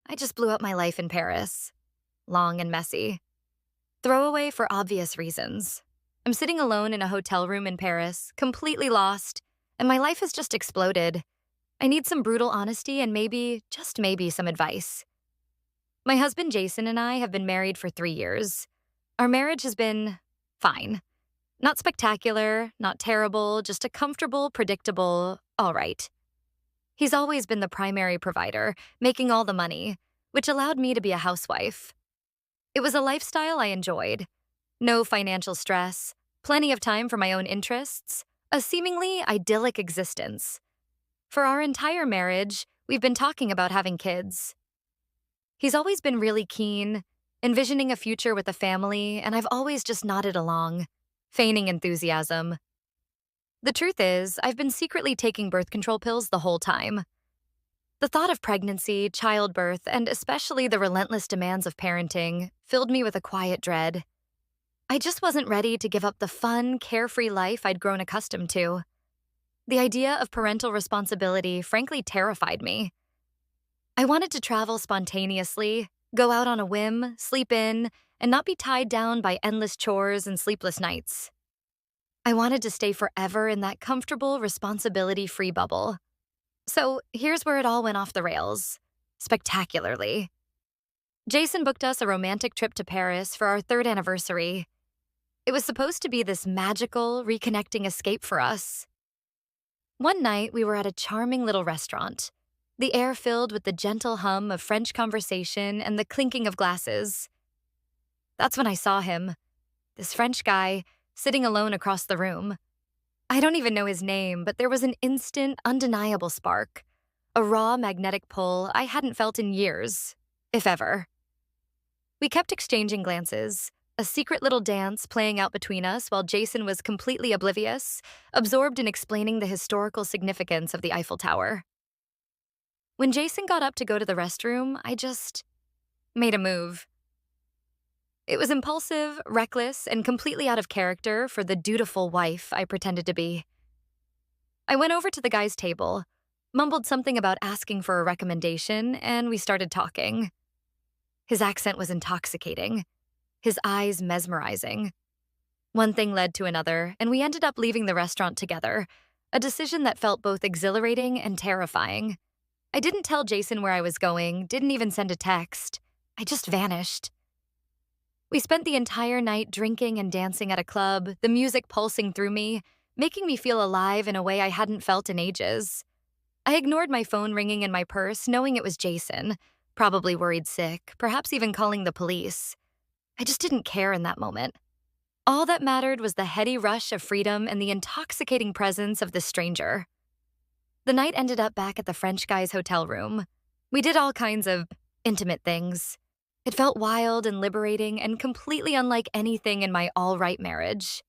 I just blew up my life in Paris. Long and messy. Throwaway for obvious reasons. I'm sitting alone in a hotel room in Paris, completely lost, and my life has just exploded. I need some brutal honesty and maybe, just maybe, some advice. My husband Jason and I have been married for 3 years. Our marriage has been fine. Not spectacular, not terrible, just a comfortable, predictable, all right. He's always been the primary provider, making all the money, which allowed me to be a housewife. It was a lifestyle I enjoyed. No financial stress, plenty of time for my own interests, a seemingly idyllic existence. For our entire marriage, we've been talking about having kids. He's always been really keen, envisioning a future with a family, and I've always just nodded along, feigning enthusiasm. The truth is, I've been secretly taking birth control pills the whole time. The thought of pregnancy, childbirth, and especially the relentless demands of parenting filled me with a quiet dread. I just wasn't ready to give up the fun, carefree life I'd grown accustomed to. The idea of parental responsibility frankly terrified me. I wanted to travel spontaneously, go out on a whim, sleep in, and not be tied down by endless chores and sleepless nights. I wanted to stay forever in that comfortable, responsibility-free bubble. So here's where it all went off the rails. Spectacularly. Jason booked us a romantic trip to Paris for our 3rd anniversary. It was supposed to be this magical, reconnecting escape for us. One night, we were at a charming little restaurant, the air filled with the gentle hum of French conversation and the clinking of glasses. That's when I saw him, this French guy, sitting alone across the room. I don't even know his name, but there was an instant, undeniable spark, a raw magnetic pull I hadn't felt in years, if ever. We kept exchanging glances, a secret little dance playing out between us while Jason was completely oblivious, absorbed in explaining the historical significance of the Eiffel Tower. When Jason got up to go to the restroom, I just made a move. It was impulsive, reckless, and completely out of character for the dutiful wife I pretended to be. I went over to the guy's table, mumbled something about asking for a recommendation, and we started talking. His accent was intoxicating, his eyes mesmerizing. One thing led to another, and we ended up leaving the restaurant together, a decision that felt both exhilarating and terrifying. I didn't tell Jason where I was going, didn't even send a text. I just vanished. We spent the entire night drinking and dancing at a club, the music pulsing through me, making me feel alive in a way I hadn't felt in ages. I ignored my phone ringing in my purse, knowing it was Jason, probably worried sick, perhaps even calling the police. I just didn't care in that moment. All that mattered was the heady rush of freedom and the intoxicating presence of this stranger. The night ended up back at the French guy's hotel room. We did all kinds of intimate things. It felt wild and liberating and completely unlike anything in my all-right marriage.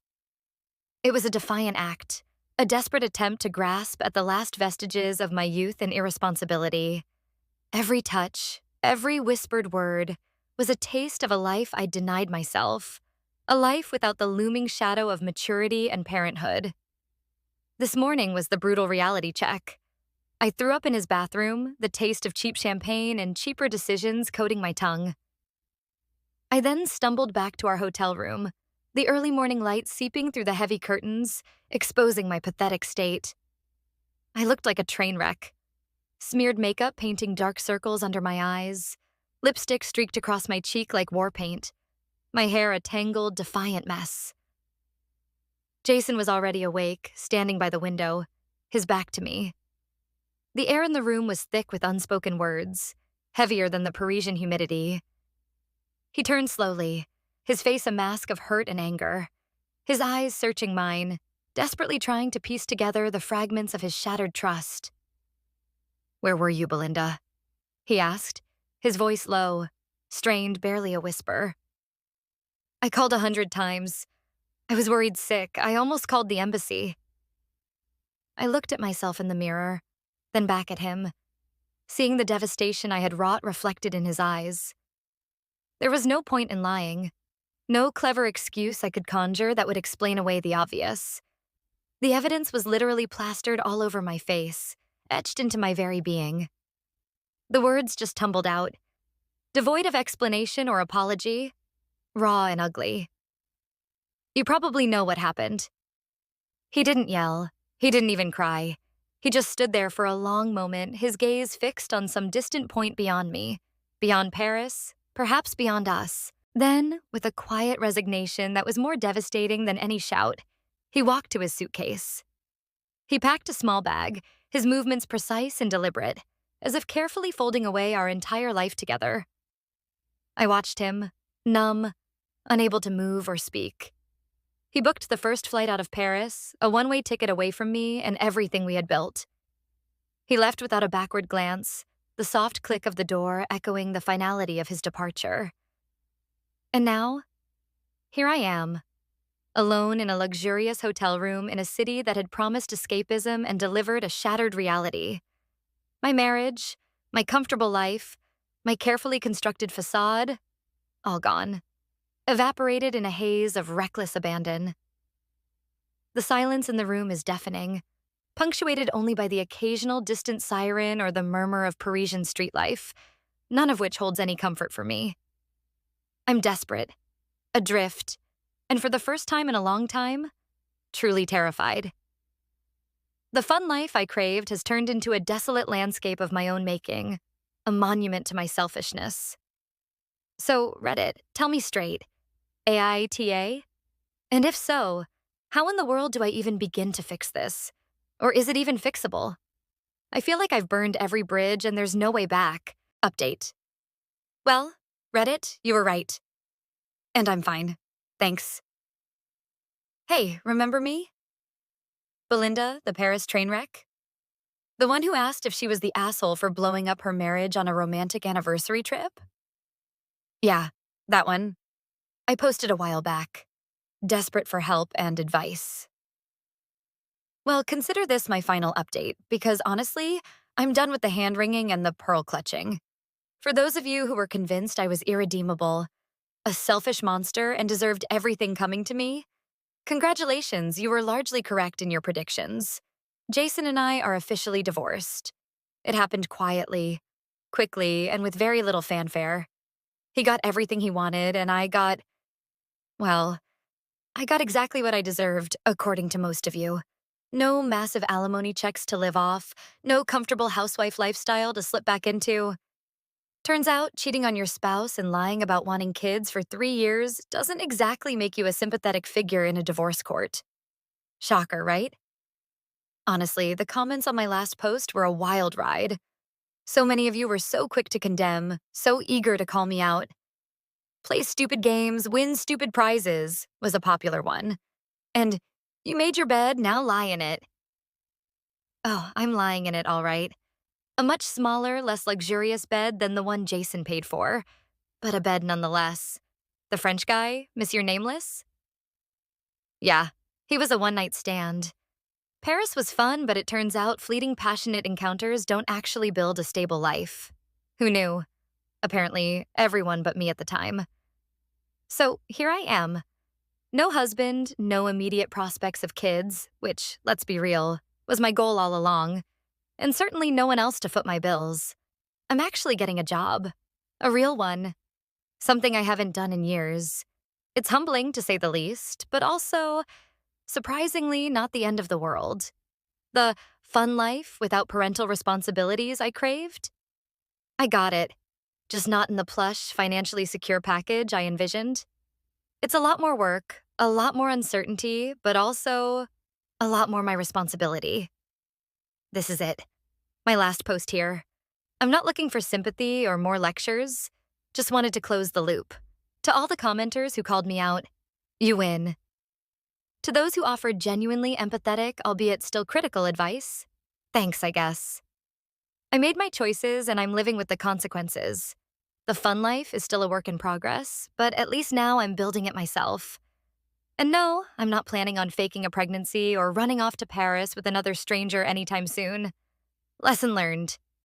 It was a defiant act, a desperate attempt to grasp at the last vestiges of my youth and irresponsibility. Every touch, every whispered word was a taste of a life I denied myself, a life without the looming shadow of maturity and parenthood. This morning was the brutal reality check. I threw up in his bathroom, the taste of cheap champagne and cheaper decisions coating my tongue. I then stumbled back to our hotel room, the early morning light seeping through the heavy curtains, exposing my pathetic state. I looked like a train wreck. Smeared makeup painting dark circles under my eyes, lipstick streaked across my cheek like war paint, my hair a tangled, defiant mess. Jason was already awake, standing by the window, his back to me. The air in the room was thick with unspoken words, heavier than the Parisian humidity. He turned slowly, his face a mask of hurt and anger, his eyes searching mine, desperately trying to piece together the fragments of his shattered trust. "Where were you, Belinda?" he asked, his voice low, strained, barely a whisper. I called 100 times. I was worried sick. I almost called the embassy. I looked at myself in the mirror, then back at him, seeing the devastation I had wrought reflected in his eyes. There was no point in lying, no clever excuse I could conjure that would explain away the obvious. The evidence was literally plastered all over my face, etched into my very being. The words just tumbled out, Devoid of explanation or apology, raw and ugly. You probably know what happened. He didn't yell. He didn't even cry. He just stood there for a long moment, his gaze fixed on some distant point beyond me, beyond Paris, perhaps beyond us. Then, with a quiet resignation that was more devastating than any shout, he walked to his suitcase. He packed a small bag, his movements precise and deliberate, as if carefully folding away our entire life together. I watched him, numb, unable to move or speak. He booked the first flight out of Paris, a one-way ticket away from me and everything we had built. He left without a backward glance, the soft click of the door echoing the finality of his departure. And now, here I am, alone in a luxurious hotel room in a city that had promised escapism and delivered a shattered reality. My marriage, my comfortable life, my carefully constructed facade, all gone, evaporated in a haze of reckless abandon. The silence in the room is deafening, punctuated only by the occasional distant siren or the murmur of Parisian street life, none of which holds any comfort for me. I'm desperate, adrift, and for the first time in a long time, truly terrified. The fun life I craved has turned into a desolate landscape of my own making, a monument to my selfishness. So, Reddit, tell me straight, AITA? And if so, how in the world do I even begin to fix this? Or is it even fixable? I feel like I've burned every bridge and there's no way back. Update. Well, Reddit, you were right. And I'm fine. Thanks. Hey, remember me? Belinda, the Paris train wreck? The one who asked if she was the asshole for blowing up her marriage on a romantic anniversary trip? Yeah, that one. I posted a while back, desperate for help and advice. Well, consider this my final update, because honestly, I'm done with the hand-wringing and the pearl clutching. For those of you who were convinced I was irredeemable, a selfish monster, and deserved everything coming to me, congratulations, you were largely correct in your predictions. Jason and I are officially divorced. It happened quietly, quickly, and with very little fanfare. He got everything he wanted, and I got exactly what I deserved, according to most of you. No massive alimony checks to live off, no comfortable housewife lifestyle to slip back into. Turns out, cheating on your spouse and lying about wanting kids for 3 years doesn't exactly make you a sympathetic figure in a divorce court. Shocker, right? Honestly, the comments on my last post were a wild ride. So many of you were so quick to condemn, so eager to call me out. Play stupid games, win stupid prizes was a popular one. And you made your bed, now lie in it. Oh, I'm lying in it, all right. A much smaller, less luxurious bed than the one Jason paid for, but a bed nonetheless. The French guy, Monsieur Nameless? Yeah, he was a one-night stand. Paris was fun, but it turns out fleeting passionate encounters don't actually build a stable life. Who knew? Apparently, everyone but me at the time. So here I am. No husband, no immediate prospects of kids, which, let's be real, was my goal all along, and certainly no one else to foot my bills. I'm actually getting a job. A real one. Something I haven't done in years. It's humbling, to say the least, but also, surprisingly, not the end of the world. The fun life without parental responsibilities I craved? I got it, just not in the plush, financially secure package I envisioned. It's a lot more work, a lot more uncertainty, but also a lot more my responsibility. This is it. My last post here. I'm not looking for sympathy or more lectures. Just wanted to close the loop. To all the commenters who called me out, you win. To those who offered genuinely empathetic, albeit still critical advice, thanks, I guess. I made my choices and I'm living with the consequences. The fun life is still a work in progress, but at least now I'm building it myself. And no, I'm not planning on faking a pregnancy or running off to Paris with another stranger anytime soon. Lesson learned.